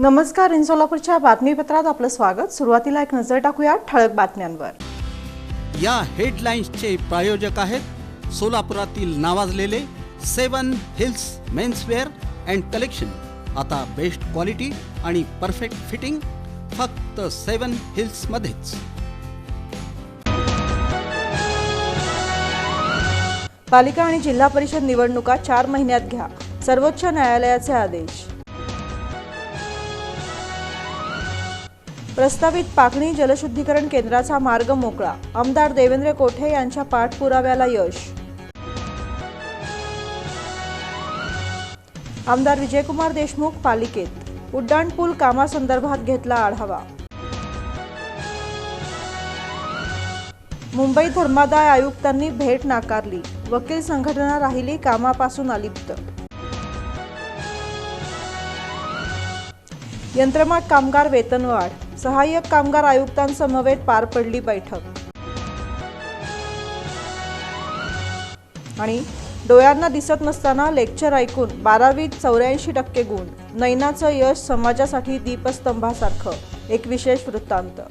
नमस्कार. इन सोलापूरच्या बातमीपत्रात आपलं स्वागत. सुरुवातीला एक नजर टाकूया ठळक बातम्यांवर. या हेडलाईन्सचे प्रायोजक आहेत सोलापुरातील नावाजलेले 7 हिल्स मेन्सवेअर अँड कलेक्शन. आता बेस्ट क्वालिटी आणि परफेक्ट फिटिंग फक्त 7 हिल्स मध्येच. पालिका आणि जिल्हा परिषद निवडणुका 4 महिन्यात घ्या, सर्वोच्च न्यायालयाचे आदेश. प्रस्तावित पाकणी जलशुद्धीकरण केंद्राचा मार्ग मोकळा, आमदार देवेंद्र कोठे यांच्या पाठपुराव्याला यश. आमदार विजयकुमार देशमुख पालिकेत, उड्डाणपूल कामासंदर्भात घेतला आढावा. मुंबई धर्मादाय आयुक्तांनी भेट नाकारली, वकील संघटना राहिली कामापासून अलिप्त. यंत्रमाग कामगार वेतनवाढ, सहाय्यक कामगार आयुक्तांसमवेत पार पडली बैठक. आणि डोळ्यांना दिसत नसताना लेक्चर ऐकून 12वीत 84% गुण, नैनाचं यश समाजासाठी दीपस्तंभासारखं, एक विशेष वृत्तांत.